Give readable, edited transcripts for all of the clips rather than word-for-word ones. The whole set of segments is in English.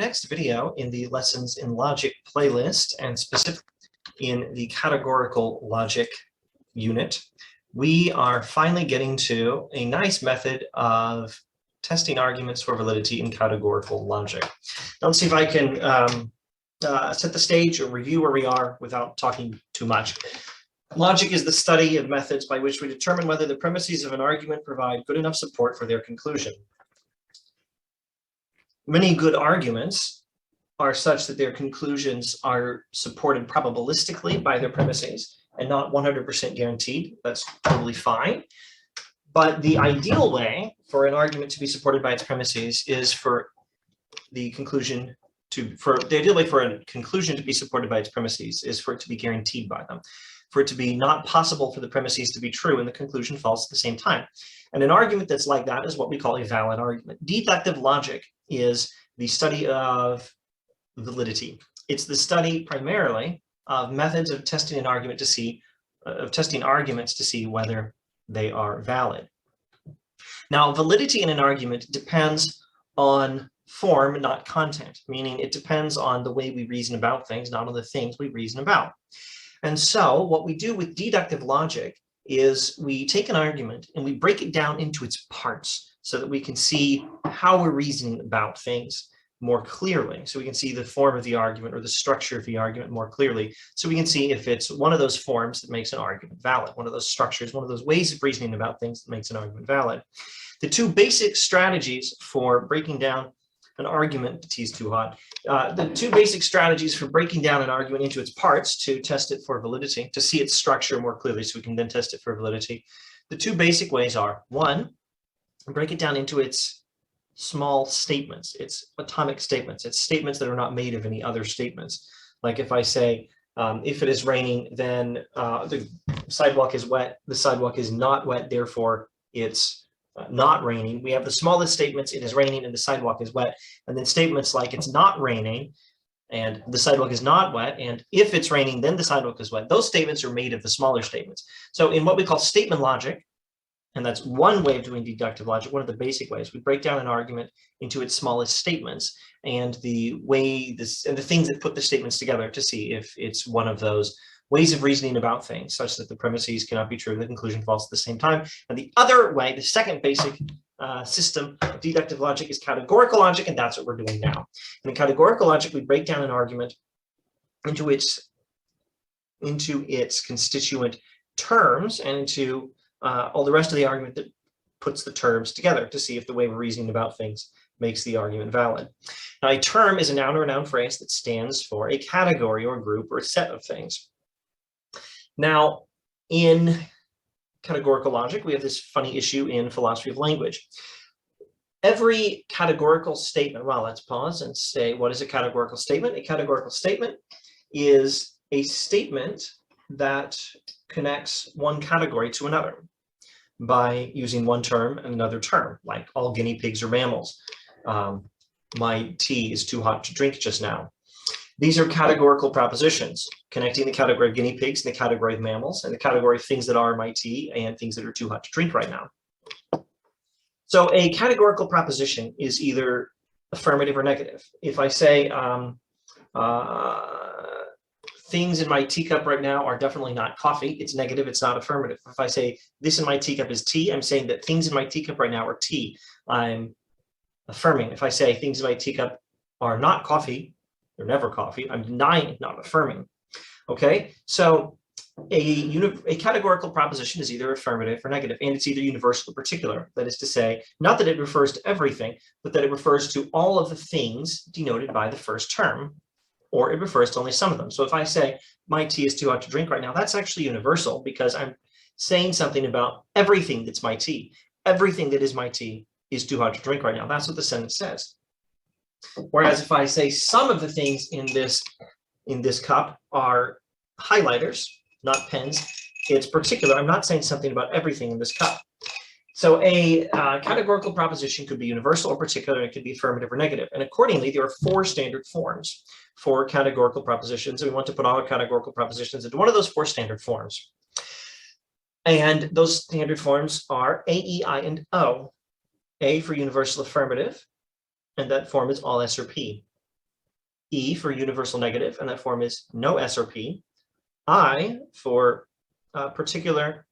next video in the Lessons in Logic playlist, and specifically in the categorical logic unit, we are finally getting to a nice method of testing arguments for validity in categorical logic. Now let's see if I can set the stage or review where we are without talking too much. Logic is the study of methods by which we determine whether the premises of an argument provide good enough support for their conclusion. Many good arguments are such that their conclusions are supported probabilistically by their premises and not 100% guaranteed. That's totally fine. But the ideal way for an argument to be supported by its premises is for the conclusion to, the ideal way for a conclusion to be supported by its premises is for it to be guaranteed by them, for it to be not possible for the premises to be true and the conclusion false at the same time. And an argument that's like that is what we call a valid argument. Deductive logic is the study of validity. It's the study primarily of methods of testing an argument to see, testing arguments to see whether they are valid. Now, validity in an argument depends on form, not content, meaning it depends on the way we reason about things, not on the things we reason about. And so what we do with deductive logic is we take an argument and we break it down into its parts so that we can see how we're reasoning about things more clearly. So we can see the form of the argument or the structure of the argument more clearly. So we can see if it's one of those forms that makes an argument valid, one of those structures, one of those ways of reasoning about things that makes an argument valid. The two basic strategies for breaking down an argument, the tea is too hot. The two basic strategies for breaking down an argument into its parts to test it for validity, to see its structure more clearly so we can then test it for validity. The two basic ways are, one, break it down into its small statements, its atomic statements, its statements that are not made of any other statements. Like if I say, if it is raining, then the sidewalk is wet, the sidewalk is not wet, therefore it's not raining. We have the smallest statements, it is raining and the sidewalk is wet. And then statements like it's not raining and the sidewalk is not wet. And if it's raining, then the sidewalk is wet. Those statements are made of the smaller statements. So in what we call statement logic, and that's one way of doing deductive logic, one of the basic ways, we break down an argument into its smallest statements and the way this and the things that put the statements together to see if it's one of those ways of reasoning about things such that the premises cannot be true, the conclusion false at the same time. And the other way, the second basic system of deductive logic is categorical logic, and that's what we're doing now. And in categorical logic, we break down an argument into its constituent terms and into all the rest of the argument that puts the terms together to see if the way we're reasoning about things makes the argument valid. Now, a term is a noun or a noun phrase that stands for a category or group or a set of things. Now, in categorical logic, we have this funny issue in philosophy of language. Every categorical statement, well, let's pause and say, what is a categorical statement? A categorical statement is a statement that connects one category to another by using one term and another term, like all guinea pigs are mammals. My tea is too hot to drink just now. These are categorical propositions, connecting the category of guinea pigs and the category of mammals and the category of things that are my tea and things that are too hot to drink right now. So a categorical proposition is either affirmative or negative. If I say things in my teacup right now are definitely not coffee, it's negative, it's not affirmative. If I say this in my teacup is tea, I'm saying that things in my teacup right now are tea. I'm affirming. If I say things in my teacup are not coffee, they're never coffee, I'm denying, not affirming. Okay, so a categorical proposition is either affirmative or negative, and it's either universal or particular. That is to say, not that it refers to everything, but that it refers to all of the things denoted by the first term, or it refers to only some of them. So if I say my tea is too hot to drink right now, that's actually universal because I'm saying something about everything that's my tea. Everything that is my tea is too hot to drink right now. That's what the sentence says. Whereas if I say some of the things in this cup are highlighters, not pens, it's particular. I'm not saying something about everything in this cup. So a categorical proposition could be universal or particular, and it could be affirmative or negative. And accordingly, there are four standard forms for categorical propositions. And we want to put all our categorical propositions into one of those four standard forms. And those standard forms are A, E, I, and O. A for universal affirmative, and that form is all S or P. E for universal negative, and that form is no S or P. I for particular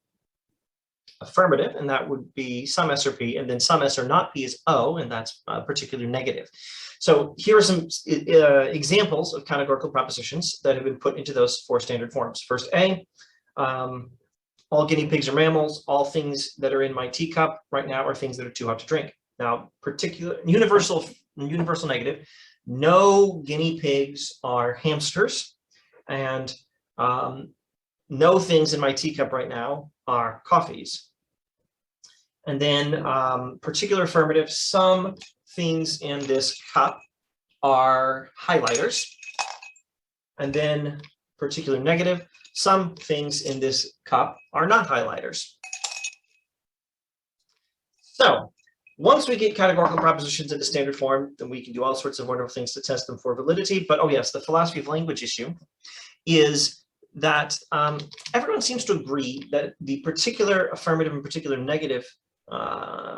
affirmative, and that would be some S or P, and then some S or not P is O, and that's particular negative. So here are some examples of categorical propositions that have been put into those four standard forms. First A, all guinea pigs are mammals. All things that are in my teacup right now are things that are too hot to drink. Now, particular universal negative, no guinea pigs are hamsters, and no things in my teacup right now are coffees. And then particular affirmative, some things in this cup are highlighters. And then particular negative, some things in this cup are not highlighters. So once we get categorical propositions into standard form, then we can do all sorts of wonderful things to test them for validity. But oh yes, the philosophy of language issue is that everyone seems to agree that the particular affirmative and particular negative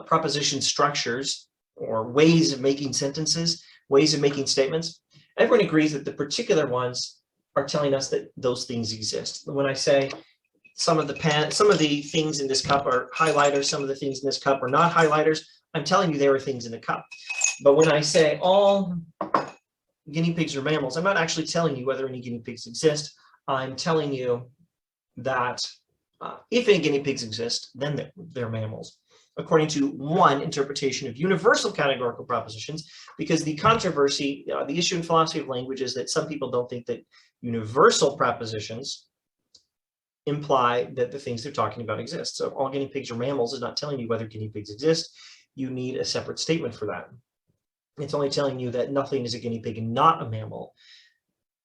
proposition structures or ways of making sentences, ways of making statements, everyone agrees that the particular ones are telling us that those things exist. When I say some of the things in this cup are highlighters, some of the things in this cup are not highlighters, I'm telling you there are things in the cup. But when I say all guinea pigs are mammals, I'm not actually telling you whether any guinea pigs exist. I'm telling you that if any guinea pigs exist, then they're mammals, according to one interpretation of universal categorical propositions, because the controversy, the issue in philosophy of language is that some people don't think that universal propositions imply that the things they're talking about exist. So all guinea pigs are mammals is not telling you whether guinea pigs exist. You need a separate statement for that. It's only telling you that nothing is a guinea pig and not a mammal,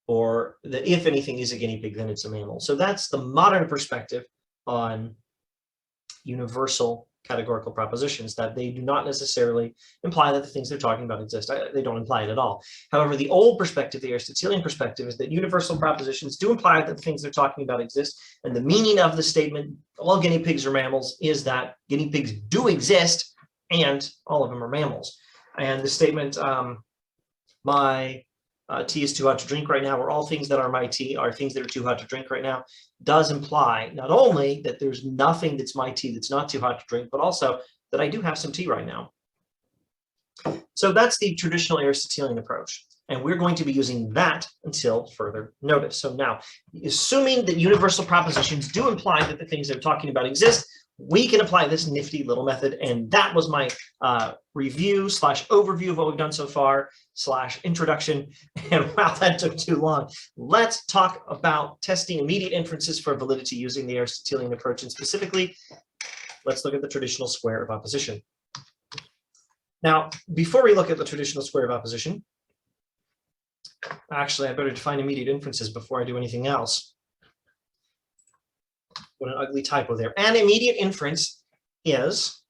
or that if anything is a guinea pig, then it's a mammal. So that's the modern perspective on universal categorical propositions, that they do not necessarily imply that the things they're talking about exist. They don't imply it at all. However, the old perspective, the Aristotelian perspective, is that universal propositions do imply that the things they're talking about exist. And the meaning of the statement, all guinea pigs are mammals, is that guinea pigs do exist and all of them are mammals. And the statement, my tea is too hot to drink right now, or all things that are my tea are things that are too hot to drink right now, does imply not only that there's nothing that's my tea that's not too hot to drink, but also that I do have some tea right now. So that's the traditional Aristotelian approach. And we're going to be using that until further notice. So now, assuming that universal propositions do imply that the things they're talking about exist, we can apply this nifty little method. And that was my review / overview of what we've done so far / introduction. And wow, that took too long. Let's talk about testing immediate inferences for validity using the Aristotelian approach. And specifically, let's look at the traditional square of opposition. Now, before we look at the traditional square of opposition, actually, I better define immediate inferences before I do anything else. What an ugly typo there. An immediate inference is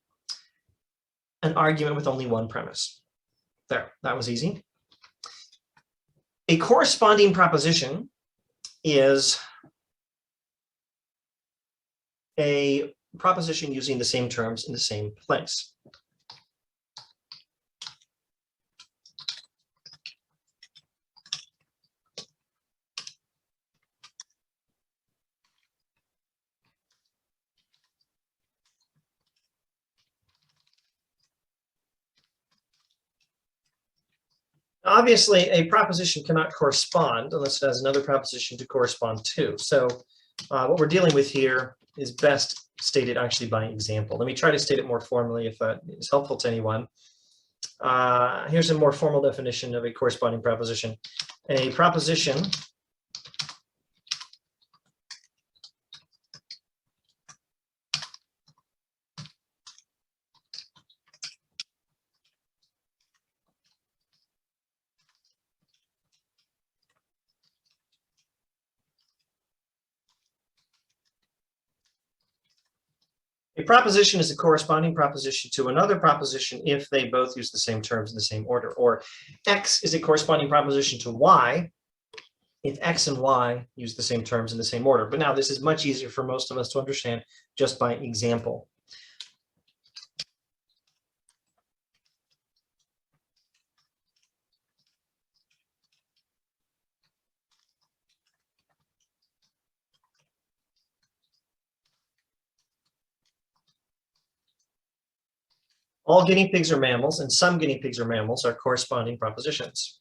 an argument with only one premise. There, that was easy. A corresponding proposition is a proposition using the same terms in the same place. Obviously, a proposition cannot correspond unless it has another proposition to correspond to. So what we're dealing with here is best stated actually by example. Let me try to state it more formally if that is helpful to anyone. Here's a more formal definition of a corresponding proposition. A proposition A proposition is a corresponding proposition to another proposition if they both use the same terms in the same order. Or X is a corresponding proposition to Y if X and Y use the same terms in the same order. But now this is much easier for most of us to understand just by example. All guinea pigs are mammals, and some guinea pigs are mammals are corresponding propositions.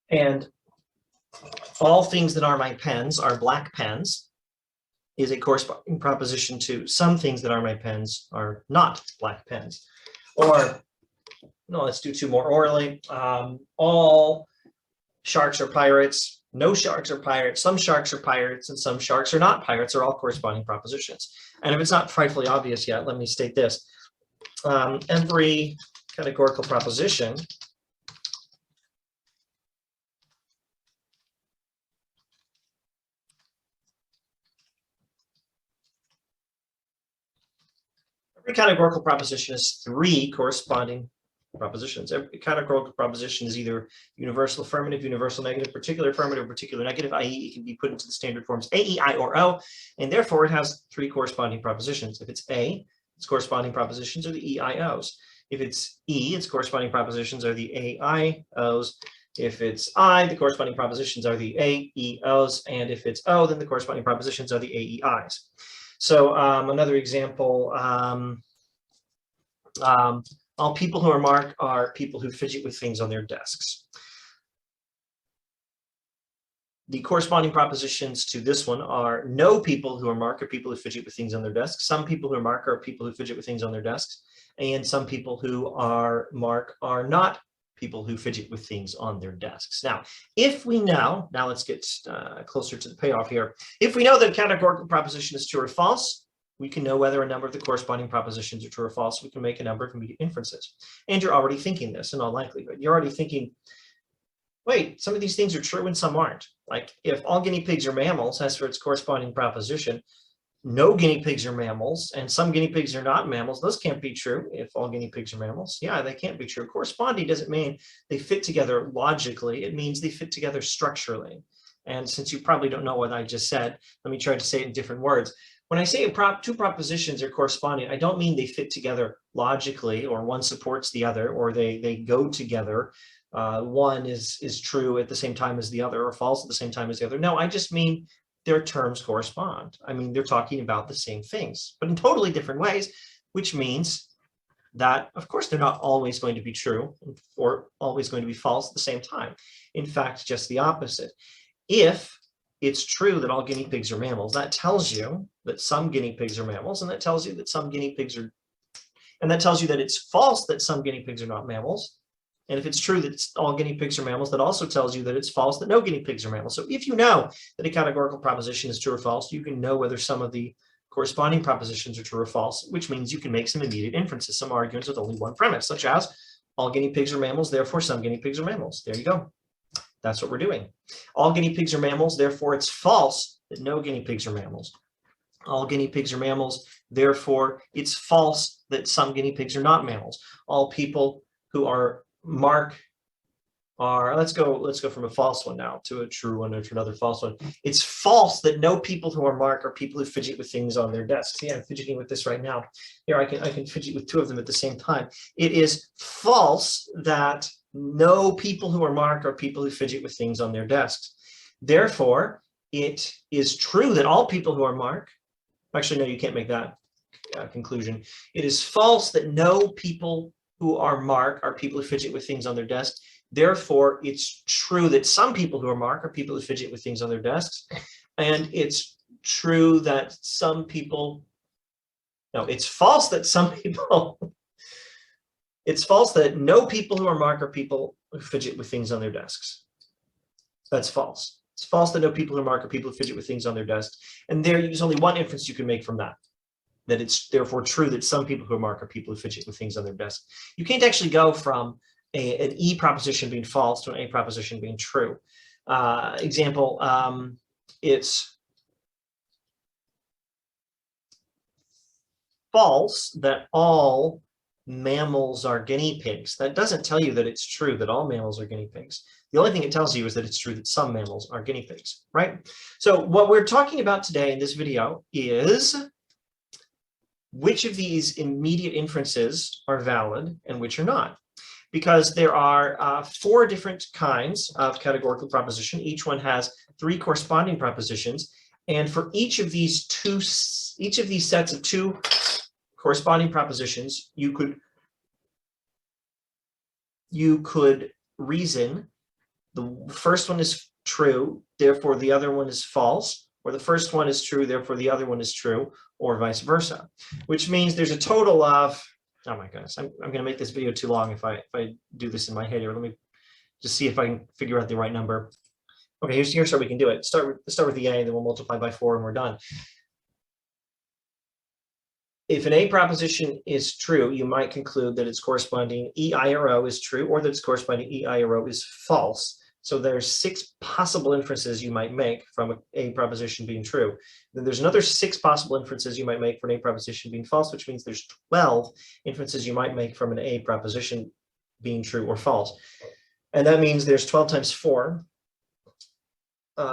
And all things that are my pens are black pens is a corresponding proposition to some things that are my pens are not black pens. Or, no, let's do two more orally. All sharks are pirates. No sharks are pirates. Some sharks are pirates and some sharks are not pirates are all corresponding propositions. And if it's not frightfully obvious yet, let me state this. Every categorical proposition has three corresponding propositions. Every categorical proposition is either universal affirmative, universal negative, particular affirmative, particular negative, i.e. it can be put into the standard forms A, E, I, or O, and therefore it has three corresponding propositions. If it's A, its corresponding propositions are the EIOs. If it's E, its corresponding propositions are the AIOs. If it's I, the corresponding propositions are the AEOs, and if it's O, then the corresponding propositions are the AEIs. So another example, all people who are marked are people who fidget with things on their desks. The corresponding propositions to this one are no people who are marked are people who fidget with things on their desks. Some people who are marked are people who fidget with things on their desks. And some people who are marked are not people who fidget with things on their desks. Now, if we know, now let's get closer to the payoff here. If we know that a categorical proposition is true or false, we can know whether a number of the corresponding propositions are true or false. We can make a number of immediate inferences. And you're already thinking this in all likelihood. You're already thinking, wait, some of these things are true and some aren't. Like if all guinea pigs are mammals, as for its corresponding proposition, no guinea pigs are mammals and some guinea pigs are not mammals. Those can't be true if all guinea pigs are mammals. Yeah, they can't be true. Corresponding doesn't mean they fit together logically. It means they fit together structurally. And since you probably don't know what I just said, let me try to say it in different words. When I say two propositions are corresponding, I don't mean they fit together logically or one supports the other or they go together. One is true at the same time as the other or false at the same time as the other. No, I just mean their terms correspond. I mean, they're talking about the same things, but in totally different ways, which means that, of course, they're not always going to be true or always going to be false at the same time. In fact, just the opposite. If it's true that all guinea pigs are mammals, that tells you that some guinea pigs are mammals, and that tells you that some guinea pigs are, and that tells you that it's false that some guinea pigs are not mammals. And if it's true that all guinea pigs are mammals, that also tells you that it's false that no guinea pigs are mammals. So if you know that a categorical proposition is true or false, you can know whether some of the corresponding propositions are true or false, which means you can make some immediate inferences, some arguments with only one premise, such as all guinea pigs are mammals, therefore some guinea pigs are mammals. There you go. That's what we're doing. All guinea pigs are mammals, therefore it's false that no guinea pigs are mammals. All guinea pigs are mammals, therefore it's false that some guinea pigs are not mammals. All people who are mark are, let's go from a false one now to a true one or to another false one. It's false that no people who are mark are people who fidget with things on their desks. Yeah, I'm fidgeting with this right now. Here, I can fidget with two of them at the same time. It is false that no people who are mark are people who fidget with things on their desks. Therefore, it is true that all people who are mark, actually, no, you can't make that conclusion. It is false that no people who are mark are people who fidget with things on their desks. Therefore, it's true that some people who are mark are people who fidget with things on their desks. And it's true that some people, no, it's false that some people, it's false that no people who are mark are people who fidget with things on their desks. That's false. It's false that no people who are mark are people who fidget with things on their desks. And there's only one inference you can make from that. That it's therefore true that some people who are mark are people who fidget with things on their desk. You can't actually go from an E proposition being false to an A proposition being true. Example, it's false that all mammals are guinea pigs. That doesn't tell you that it's true that all mammals are guinea pigs. The only thing it tells you is that it's true that some mammals are guinea pigs, right? So what we're talking about today in this video is which of these immediate inferences are valid and which are not. Because there are 4 different kinds of categorical proposition. Each one has 3 corresponding propositions. And for each of these sets of 2 corresponding propositions, you could reason the first one is true, therefore the other one is false, or the first one is true, therefore the other one is true, or vice versa. Which means there's a total of, oh my goodness, I'm going to make this video too long if I do this in my head here. Let me just see if I can figure out the right number. Okay, here's how we can do it. Start with the A, then we'll multiply by 4 and we're done. If an A proposition is true, you might conclude that its corresponding EI or O is true, or that its corresponding EI or O is false. So there's 6 possible inferences you might make from an A proposition being true. Then there's another 6 possible inferences you might make for an A proposition being false, which means there's 12 inferences you might make from an A proposition being true or false. And that means there's 12 times 4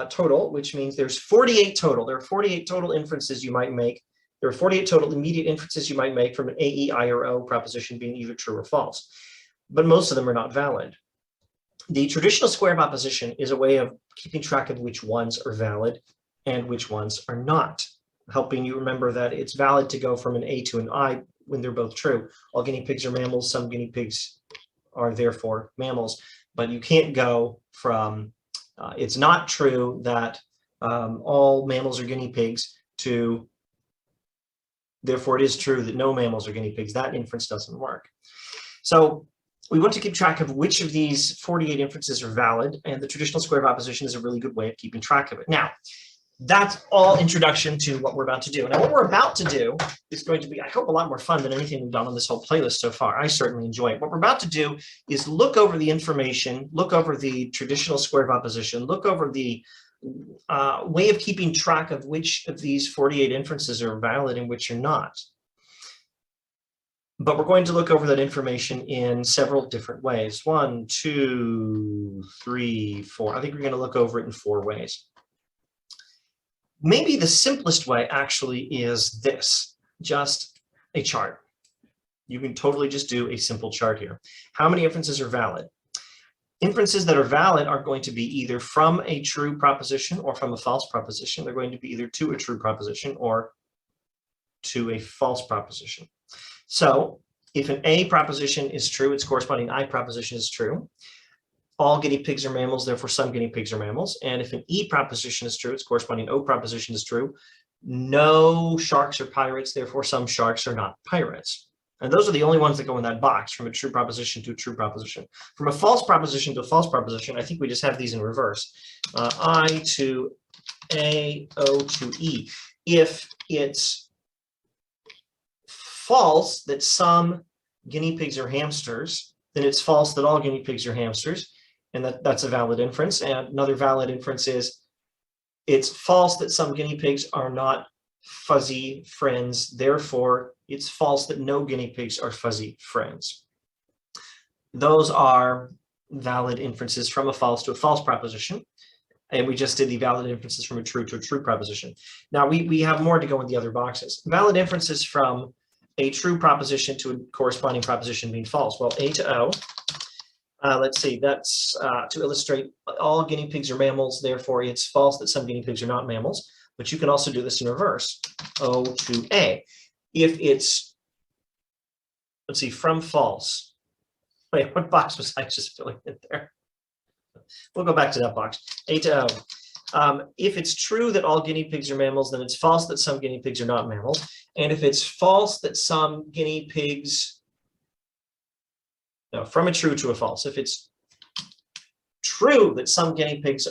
total, which means there's 48 total. There are 48 total inferences you might make. There are 48 total immediate inferences you might make from an A, E, I, or O proposition being either true or false. But most of them are not valid. The traditional square proposition is a way of keeping track of which ones are valid and which ones are not, helping you remember that it's valid to go from an A to an I when they're both true. All guinea pigs are mammals, some guinea pigs are therefore mammals, but you can't go from it's not true that all mammals are guinea pigs to therefore it is true that no mammals are guinea pigs. That inference doesn't work. So we want to keep track of which of these 48 inferences are valid, and the traditional square proposition is a really good way of keeping track of it. Now, that's all introduction to what we're about to do. Now, what we're about to do is going to be, I hope, a lot more fun than anything we've done on this whole playlist so far. I certainly enjoy it. What we're about to do is look over the information, look over the traditional square proposition, look over the way of keeping track of which of these 48 inferences are valid and which are not. But we're going to look over that information in several different ways. 1, 2, 3, 4. I think we're going to look over it in 4 ways. Maybe the simplest way actually is this, just a chart. You can totally just do a simple chart here. How many inferences are valid? Inferences that are valid are going to be either from a true proposition or from a false proposition. They're going to be either to a true proposition or to a false proposition. So if an A proposition is true, its corresponding I proposition is true. All guinea pigs are mammals, therefore some guinea pigs are mammals. And if an E proposition is true, its corresponding O proposition is true. No sharks are pirates, therefore some sharks are not pirates. And those are the only ones that go in that box, from a true proposition to a true proposition. From a false proposition to a false proposition, I think we just have these in reverse. I to A, O to E. If it's false that some guinea pigs are hamsters, then it's false that all guinea pigs are hamsters. And that's a valid inference. And another valid inference is it's false that some guinea pigs are not fuzzy friends. Therefore, it's false that no guinea pigs are fuzzy friends. Those are valid inferences from a false to a false proposition. And we just did the valid inferences from a true to a true proposition. Now, we have more to go in the other boxes. Valid inferences from a true proposition to a corresponding proposition being false. Well, A to O. Let's see, that's to illustrate all guinea pigs are mammals, therefore it's false that some guinea pigs are not mammals, but you can also do this in reverse, O to A. If it's, let's see, from false, wait, what box was I just filling in there? We'll go back to that box, A to O. If it's true that all guinea pigs are mammals, then it's false that some guinea pigs are not mammals, and if it's false that some guinea pigs, no, from a true to a false. If it's true that some guinea pigs,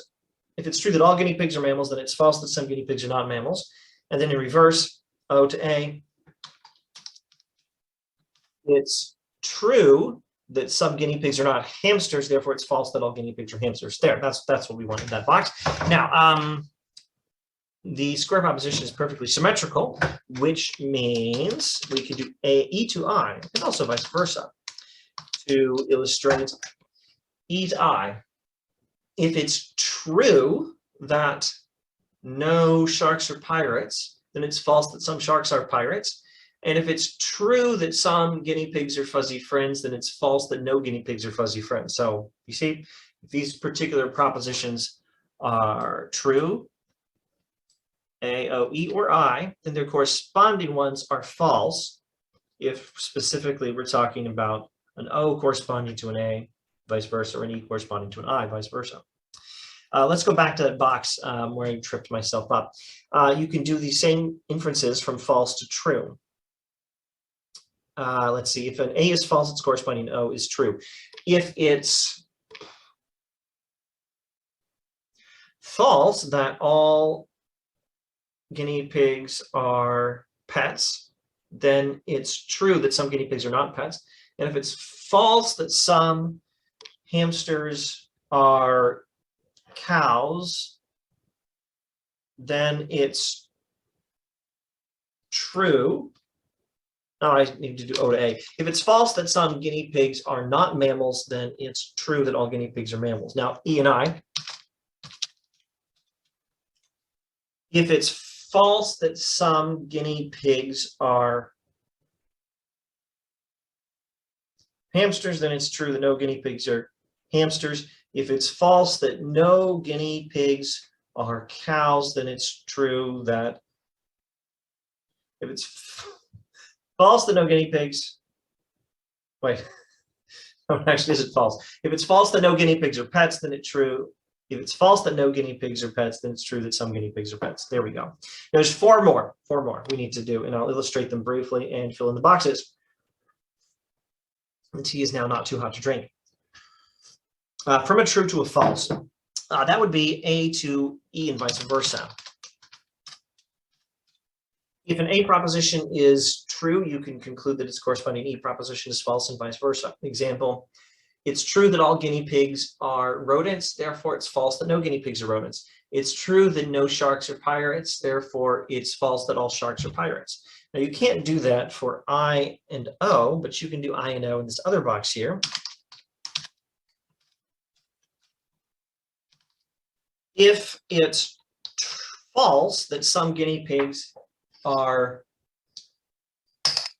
if it's true that all guinea pigs are mammals, then it's false that some guinea pigs are not mammals. And then in reverse, O to A, it's true that some guinea pigs are not hamsters, therefore it's false that all guinea pigs are hamsters. There, that's what we want in that box. Now, the square proposition is perfectly symmetrical, which means we could do e to I, and also vice versa, to illustrate e to I. If it's true that no sharks are pirates, then it's false that some sharks are pirates. And if it's true that some guinea pigs are fuzzy friends, then it's false that no guinea pigs are fuzzy friends. So you see, if these particular propositions are true, A, O, E, or I, then their corresponding ones are false. If specifically we're talking about an O corresponding to an A, vice versa, or an E corresponding to an I, vice versa. Let's go back to that box where I tripped myself up. You can do the same inferences from false to true. Let's see, if an A is false, its corresponding O is true. If it's false that all guinea pigs are pets, then it's true that some guinea pigs are not pets. And if it's false that some hamsters are cows, then it's true. Oh, I need to do O to A. If it's false that some guinea pigs are not mammals, then it's true that all guinea pigs are mammals. Now, E and I. If it's false that some guinea pigs are hamsters, then it's true that no guinea pigs are hamsters. If it's false that no guinea pigs are cows, then it's true that if it's false that no guinea pigs, wait, actually, is it false? If it's false that no guinea pigs are pets, then it's true. If it's false that no guinea pigs are pets, then it's true that some guinea pigs are pets. There we go. There's four more we need to do, and I'll illustrate them briefly and fill in the boxes. The tea is now not too hot to drink. From a true to a false, that would be A to E and vice versa. If an A proposition is true, you can conclude that its corresponding E proposition is false and vice versa. Example, it's true that all guinea pigs are rodents, therefore it's false that no guinea pigs are rodents. It's true that no sharks are pirates, therefore it's false that all sharks are pirates. Now you can't do that for I and O, but you can do I and O in this other box here. If it's false that some guinea pigs are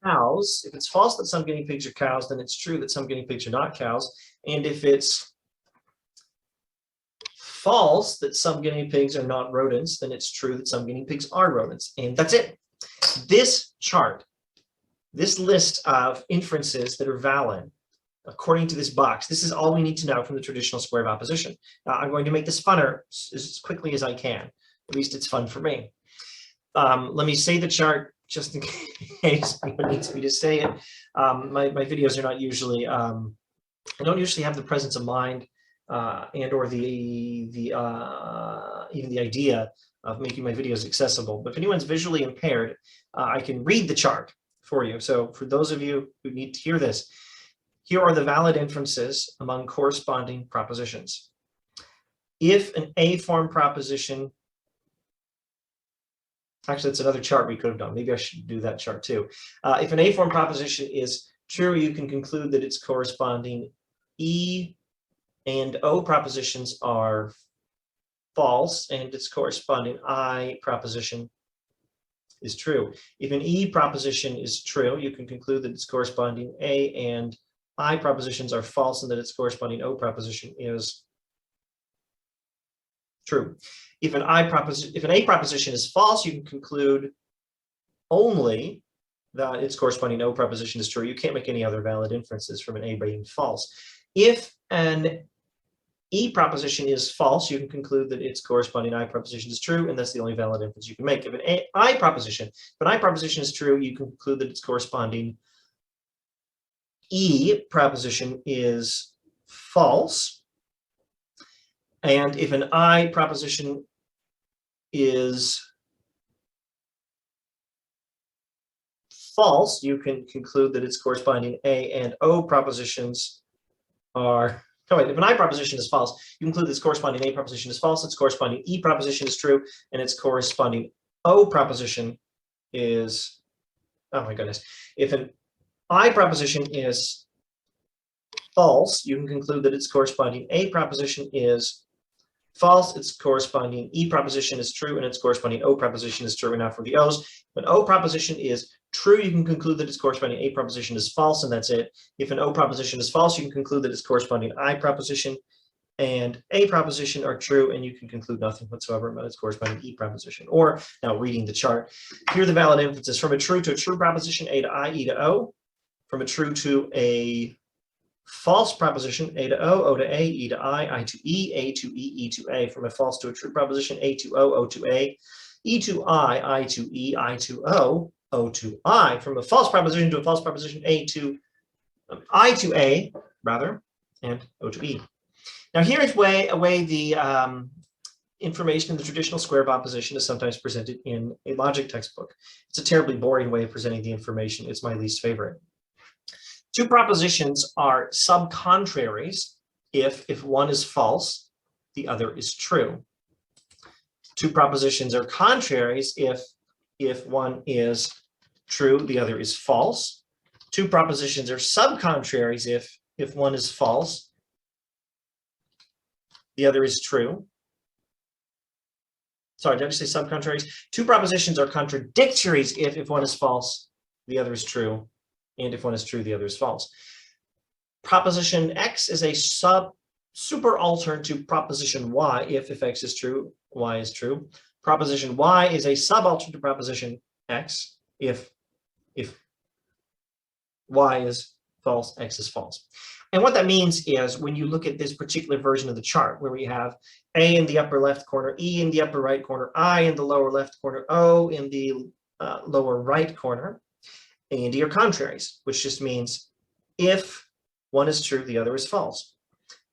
cows, if it's false that some guinea pigs are cows, then it's true that some guinea pigs are not cows. And if it's false that some guinea pigs are not rodents, then it's true that some guinea pigs are rodents. And that's it. This chart, this list of inferences that are valid according to this box, this is all we need to know from the traditional square of opposition. I'm going to make this funner as quickly as I can. At least it's fun for me. Let me say the chart just in case anyone needs me to say it. My videos are not usually, I don't usually have the presence of mind and or even the idea of making my videos accessible. But if anyone's visually impaired, I can read the chart for you. So for those of you who need to hear this, here are the valid inferences among corresponding propositions. If an A-form proposition, actually, that's another chart we could have done. Maybe I should do that chart too. If an A-form proposition is true, you can conclude that its corresponding E and O propositions are false, and its corresponding I proposition is true. If an E proposition is true, you can conclude that its corresponding A and I propositions are false, and that its corresponding O proposition is true. If an A proposition is false, you can conclude only that its corresponding O proposition is true. You can't make any other valid inferences from an A being false. If an E proposition is false, you can conclude that its corresponding I proposition is true, and that's the only valid inference you can make. If an I proposition is true, you can conclude that its corresponding E proposition is false. And if an I proposition is false, you can conclude that its corresponding A and O propositions are Oh, wait, if an I proposition is false, you conclude this corresponding A proposition is false, its corresponding E proposition is true, and its corresponding O proposition is, oh my goodness. If an I proposition is false, you can conclude that its corresponding A proposition is false, its corresponding E proposition is true, and its corresponding O proposition is true. And now for the O's, if an O proposition is true, you can conclude that its corresponding A proposition is false, and that's it. If an O proposition is false, you can conclude that its corresponding I proposition and A proposition are true, and you can conclude nothing whatsoever about its corresponding E proposition. Or now reading the chart, here are the valid inferences. From a true to a true proposition, A to I, E to O. From a true to a false proposition, A to O, O to A, E to I to E, A to E, E to A. From a false to a true proposition, A to O, O to A, E to I to E, I to O, O to I. From a false proposition to a false proposition, I to A, rather, and O to E. Now here is a way the information in the traditional square of opposition is sometimes presented in a logic textbook. It's a terribly boring way of presenting the information. It's my least favorite. Two propositions are subcontraries if one is false, the other is true. Two propositions are contraries if one is true, the other is false. Two propositions are subcontraries if one is false, the other is true. Sorry, did I just say subcontraries? Two propositions are contradictories if one is false, the other is true. And if one is true, the other is false. Proposition X is a superaltern to proposition Y. If X is true, Y is true. Proposition Y is a subaltern to proposition X. If Y is false, X is false. And what that means is when you look at this particular version of the chart where we have A in the upper left corner, E in the upper right corner, I in the lower left corner, O in the lower right corner, A and D are contraries, which just means if one is true, the other is false.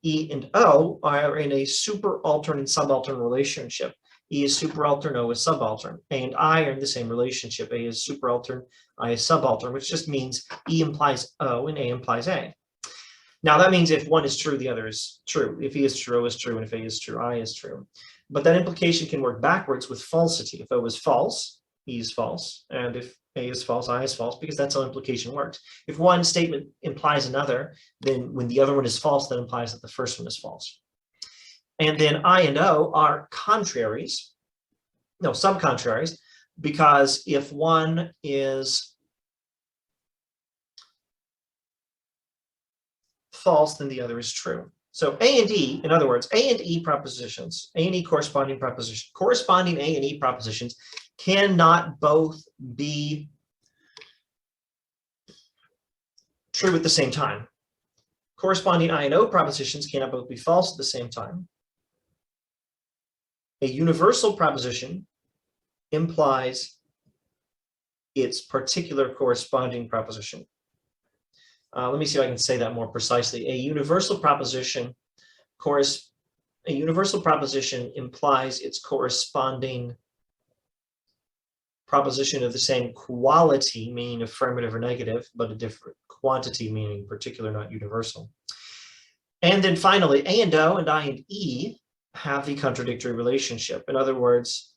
E and O are in a superaltern and subaltern relationship. E is superaltern, O is subaltern. A and I are in the same relationship. A is superaltern, I is subaltern, which just means E implies O and A implies A. Now that means if one is true, the other is true. If E is true, O is true, and if A is true, I is true. But that implication can work backwards with falsity. If O is false, E is false, and if A is false, I is false, because that's how implication works. If one statement implies another, then when the other one is false, that implies that the first one is false. And then I and O are contraries, no, subcontraries, because if one is false, then the other is true. So A and E, in other words, A and E propositions, A and E corresponding propositions, corresponding A and E propositions cannot both be true at the same time. Corresponding I and O propositions cannot both be false at the same time. A universal proposition implies its particular corresponding proposition. Let me see if I can say that more precisely. A universal proposition implies its corresponding proposition of the same quality, meaning affirmative or negative, but a different quantity, meaning particular, not universal. And then finally, A and O and I and E have the contradictory relationship. In other words,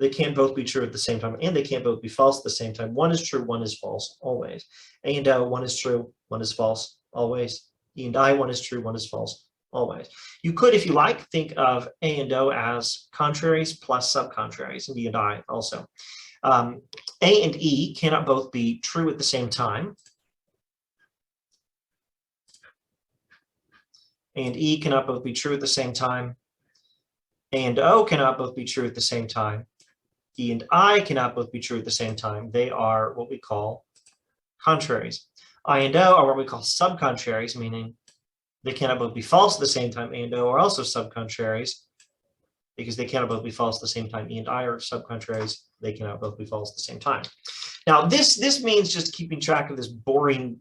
they can't both be true at the same time, and they can't both be false at the same time. One is true, one is false, always. A and O, one is true, one is false, always. E and I, one is true, one is false, always. You could, if you like, think of A and O as contraries plus subcontraries, and E and I also. A and E cannot both be true at the same time. A and E cannot both be true at the same time. A and O cannot both be true at the same time. E and I cannot both be true at the same time. They are what we call contraries. I and O are what we call subcontraries, meaning they cannot both be false at the same time. A and O are also subcontraries because they cannot both be false at the same time. E and I are subcontraries. They cannot both be false at the same time. Now, this means just keeping track of this boring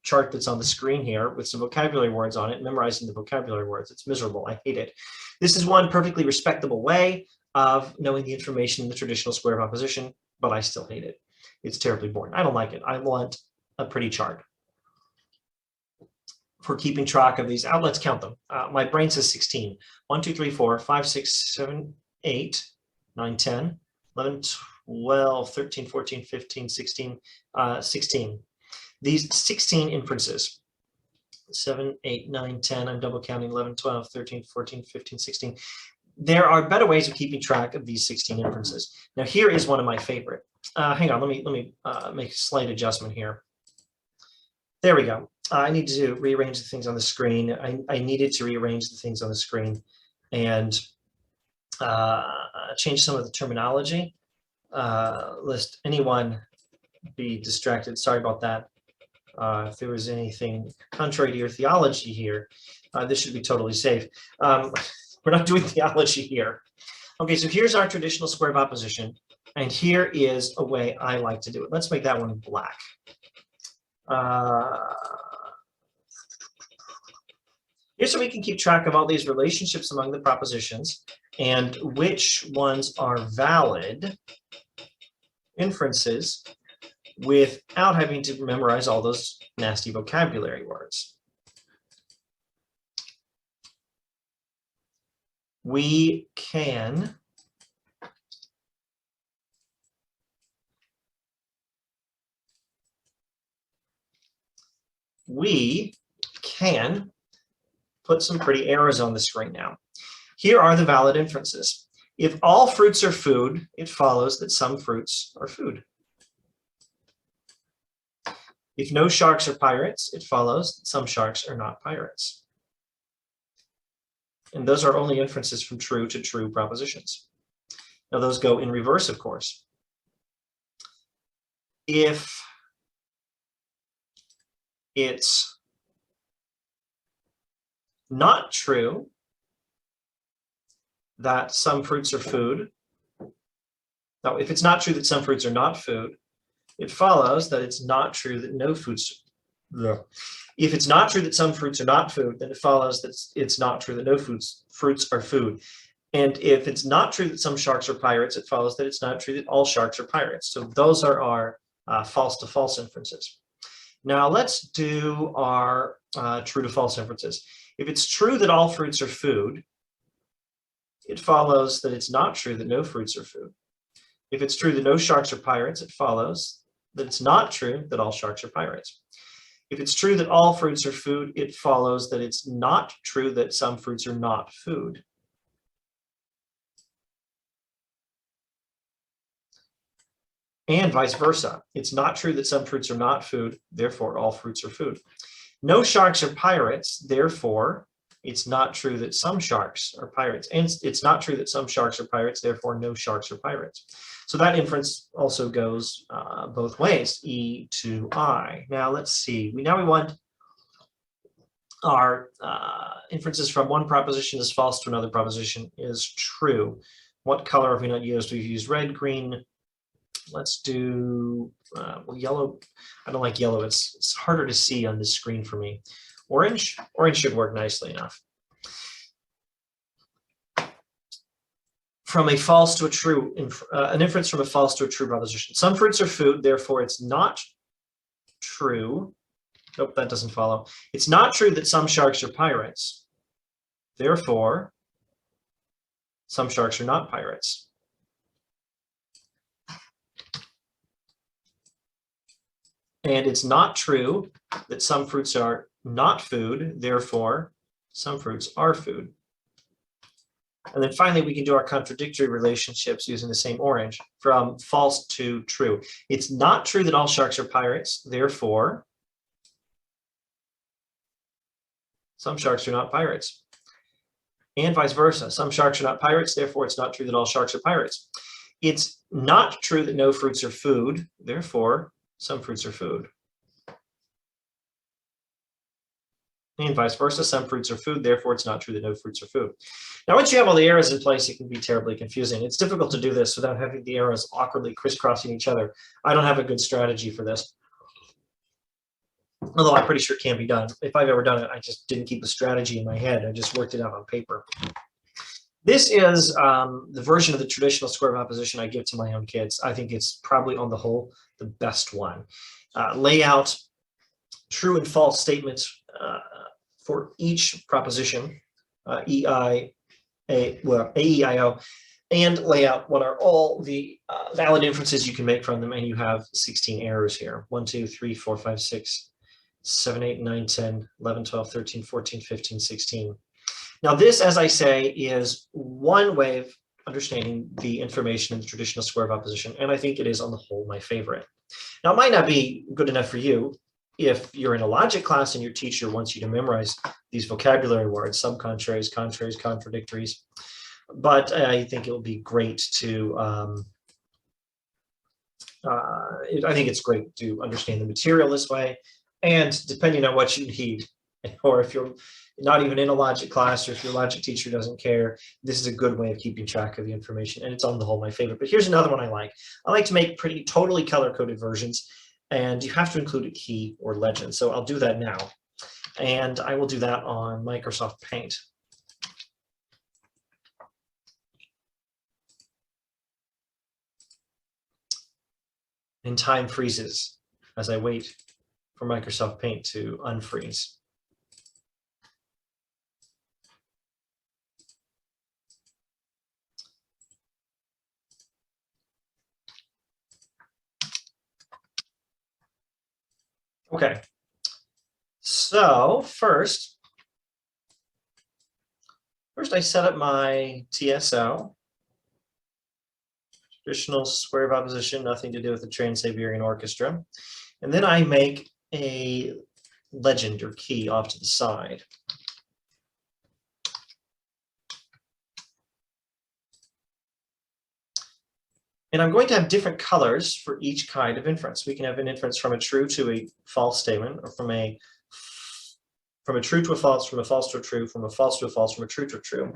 chart that's on the screen here with some vocabulary words on it, memorizing the vocabulary words. It's miserable. I hate it. This is one perfectly respectable way of knowing the information in the traditional square of opposition, but I still hate it. It's terribly boring. I don't like it. I want a pretty chart. for keeping track of these out. Let's count them. My brain says 16. 1, 2, 3, 4, 5, 6, 7, 8, 9, 10, 11, 12, 13, 14, 15, 16, 16. These 16 inferences, 7, 8, 9, 10, I'm double counting, 11, 12, 13, 14, 15, 16. There are better ways of keeping track of these 16 inferences. Now here is one of my favorite. Hang on, let me make a slight adjustment here. There we go. I need to rearrange the things on the screen. I needed to rearrange the things on the screen and change some of the terminology. Lest anyone be distracted. Sorry about that. If there was anything contrary to your theology here, this should be totally safe. We're not doing theology here. Okay, so here's our traditional square of opposition, and here is a way I like to do it. Let's make that one black. Here's so we can keep track of all these relationships among the propositions and which ones are valid inferences without having to memorize all those nasty vocabulary words. We can put some pretty arrows on the screen now. Here are the valid inferences. If all fruits are food, it follows that some fruits are food. If no sharks are pirates, it follows that some sharks are not pirates. And those are only inferences from true to true propositions. Now those go in reverse, of course. If it's not true that some fruits are food, now if it's not true that some fruits are not food, it follows that it's not true that no fruits. If it's not true that some fruits are not food, then it follows that it's not true that no fruits are food. And if it's not true that some sharks are pirates, it follows that it's not true that all sharks are pirates. So those are our false to false inferences. Now let's do our true to false inferences. If it's true that all fruits are food, it follows that it's not true that no fruits are food. If it's true that no sharks are pirates, it follows that it's not true that all sharks are pirates. If it's true that all fruits are food, it follows that it's not true that some fruits are not food. And vice versa. It's not true that some fruits are not food, therefore all fruits are food. No sharks are pirates, therefore it's not true that some sharks are pirates. And it's not true that some sharks are pirates, therefore no sharks are pirates. So that inference also goes both ways, E to I. Now let's see. We want our inferences from one proposition is false to another proposition is true. What color have we not used? We've used red, green. Let's do well, yellow. I don't like yellow. It's harder to see on this screen for me. Orange. Orange should work nicely enough. From a false to a true, an inference from a false to a true proposition. Some fruits are food, therefore it's not true. Nope, that doesn't follow. It's not true that some sharks are pirates. Therefore, some sharks are not pirates. And it's not true that some fruits are not food. Therefore, some fruits are food. And then finally, we can do our contradictory relationships using the same orange from false to true. It's not true that all sharks are pirates. Therefore, some sharks are not pirates. And vice versa. Some sharks are not pirates. Therefore, it's not true that all sharks are pirates. It's not true that no fruits are food. Therefore, some fruits are food. And vice versa, some fruits are food, therefore it's not true that no fruits are food. Now, once you have all the arrows in place, it can be terribly confusing. It's difficult to do this without having the arrows awkwardly crisscrossing each other. I don't have a good strategy for this. Although I'm pretty sure it can be done. If I've ever done it, I just didn't keep a strategy in my head. I just worked it out on paper. This is the version of the traditional square of opposition I give to my own kids. I think it's probably on the whole the best one. Lay out true and false statements for each proposition, AEIO, and lay out what are all the valid inferences you can make from them, and you have 16 errors here. 1, 2, 3, 4, 5, 6, 7, 8, 9, 10, 11, 12, 13, 14, 15, 16. Now this, as I say, is one way of understanding the information in the traditional square of opposition, and I think it is on the whole my favorite. Now it might not be good enough for you if you're in a logic class and your teacher wants you to memorize these vocabulary words, subcontraries, contraries, contradictories, but I think it will be great to, I think it's great to understand the material this way, and depending on what you need, or if you're not even in a logic class, or if your logic teacher doesn't care, this is a good way of keeping track of the information, and it's on the whole my favorite. But here's another one I like. I like to make pretty totally color-coded versions, and you have to include a key or legend. So I'll do that now, and I will do that on Microsoft Paint. And time freezes as I wait for Microsoft Paint to unfreeze. Okay, so first I set up my TSO, traditional square of opposition, nothing to do with the Trans-Siberian Orchestra. And then I make a legend or key off to the side. And I'm going to have different colors for each kind of inference. We can have an inference from a true to a false statement, or from a true to a false, from a false to a true, from a false to a false, from a true to a true.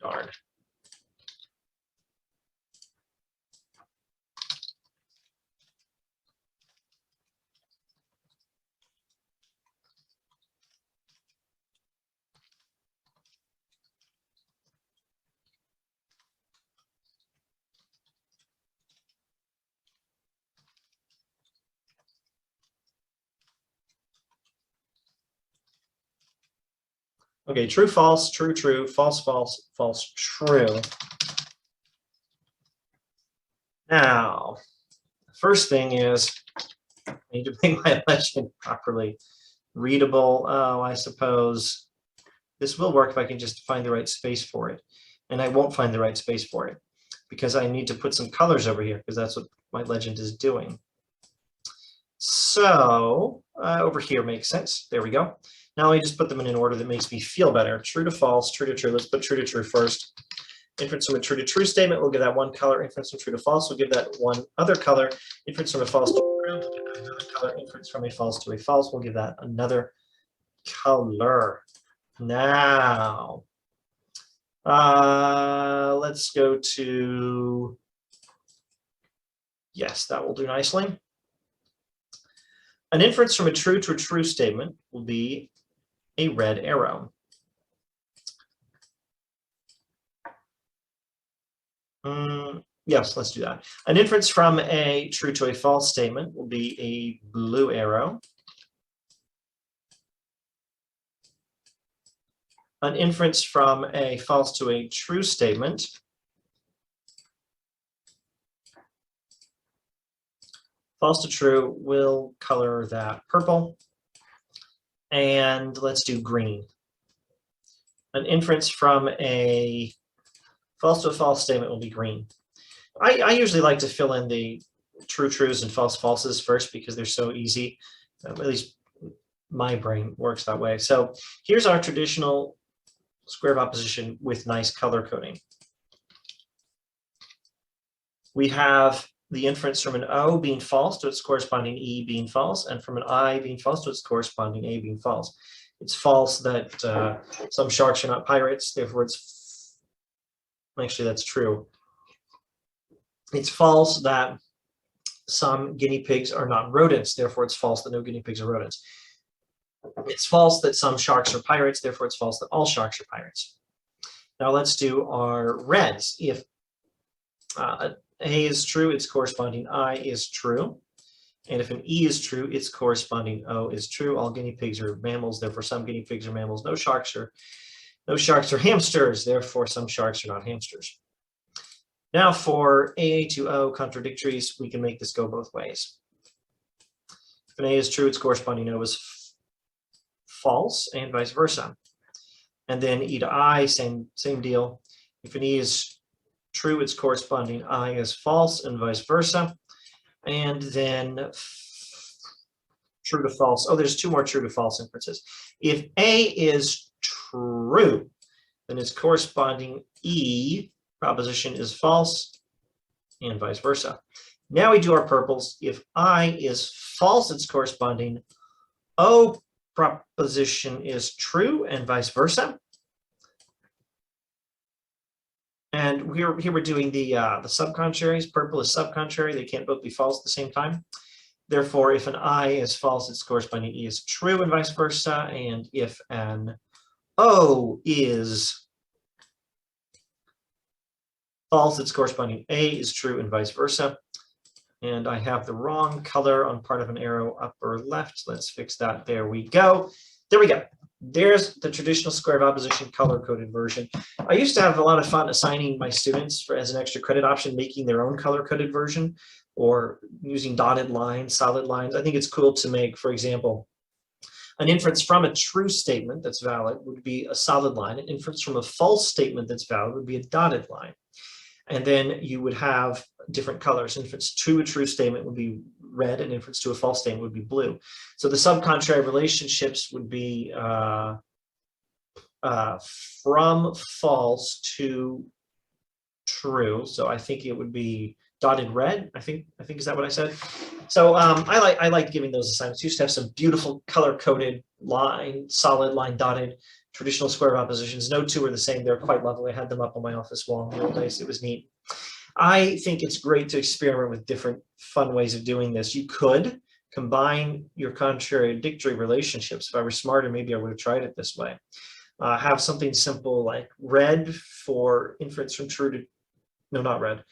Darn. Okay, true, false, true, true, false, false, false, true. Now, the first thing is I need to make my legend properly readable. Oh, I suppose this will work if I can just find the right space for it. And I won't find the right space for it because I need to put some colors over here, because that's what my legend is doing. So over here makes sense. There we go. Now I just put them in an order that makes me feel better. True to false, true to true. Let's put true to true first. Inference from a true to true statement, we'll give that one color. Inference from true to false, we'll give that one other color. Inference from a false to true, we'll give that another color. Inference from a false to a false, we'll give that another color. Now, let's go to, yes, that will do nicely. An inference from a true to a true statement will be a red arrow. Yes, let's do that. An inference from a true to a false statement will be a blue arrow. An inference from a false to a true statement false to true, will color that purple. And let's do green. An inference from a false to a false statement will be green. I usually like to fill in the true trues and false falses first because they're so easy. At least my brain works that way. So here's our traditional square of opposition with nice color coding. We have the inference from an O being false to its corresponding E being false, and from an I being false to its corresponding A being false. It's false that some sharks are not pirates, therefore it's, actually that's true. It's false that some guinea pigs are not rodents, therefore it's false that no guinea pigs are rodents. It's false that some sharks are pirates, therefore it's false that all sharks are pirates. Now let's do our reds. If A is true, its corresponding I is true. And if an E is true, its corresponding O is true. All guinea pigs are mammals, therefore some guinea pigs are mammals. No sharks are hamsters, therefore some sharks are not hamsters. Now for A to O contradictories, we can make this go both ways. If an A is true, its corresponding O is false, and vice versa. And then E to I, same deal. If an E is true, its corresponding I is false, and vice versa. And then true to false. Oh, there's two more true to false inferences. If A is true, then its corresponding E proposition is false, and vice versa. Now we do our purples. If I is false, its corresponding O proposition is true, and vice versa. And here we're doing the subcontraries. Purple is subcontrary. They can't both be false at the same time. Therefore, if an I is false, its corresponding E is true, and vice versa. And if an O is false, its corresponding A is true, and vice versa. And I have the wrong color on part of an arrow upper left. Let's fix that. There we go. There we go. There's the traditional square of opposition color-coded version. I used to have a lot of fun assigning my students as an extra credit option, making their own color-coded version or using dotted lines, solid lines. I think it's cool to make, for example, an inference from a true statement that's valid would be a solid line. An inference from a false statement that's valid would be a dotted line. And then you would have different colors. Inference to a true statement would be red, and inference to a false statement would be blue. So the subcontrary relationships would be from false to true. So I think it would be dotted red. I think is that what I said? So I like giving those assignments. You used to have some beautiful color-coded line, solid line, dotted, traditional square of oppositions. No two are the same. They're quite lovely. I had them up on my office wall in the old days. It was neat. I think it's great to experiment with different fun ways of doing this. You could combine your contradictory relationships. If I were smarter, maybe I would have tried it this way. Have something simple like red for inference from true to, no, not red,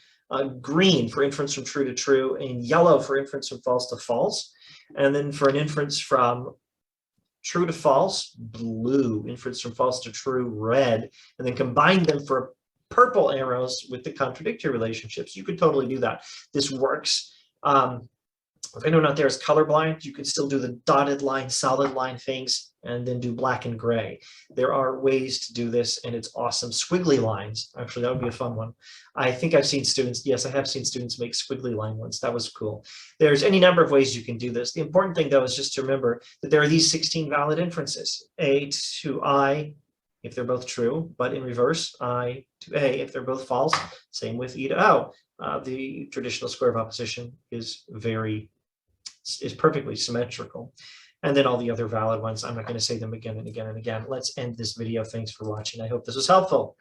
green for inference from true to true, and yellow for inference from false to false. And then for an inference from true to false, blue, inference from false to true, red, and then combine them for purple arrows with the contradictory relationships. You could totally do that. This works. If anyone out there is colorblind, you could still do the dotted line, solid line things, and then do black and gray. There are ways to do this, and it's awesome. Squiggly lines, actually, that would be a fun one. I think I've seen students, yes, I have seen students make squiggly line ones. That was cool. There's any number of ways you can do this. The important thing, though, is just to remember that there are these 16 valid inferences. A to I, if they're both true, but in reverse, I to A, if they're both false. Same with E to O. The traditional square of opposition is perfectly symmetrical. And then all the other valid ones, I'm not going to say them again and again and again. Let's end this video. Thanks for watching. I hope this was helpful.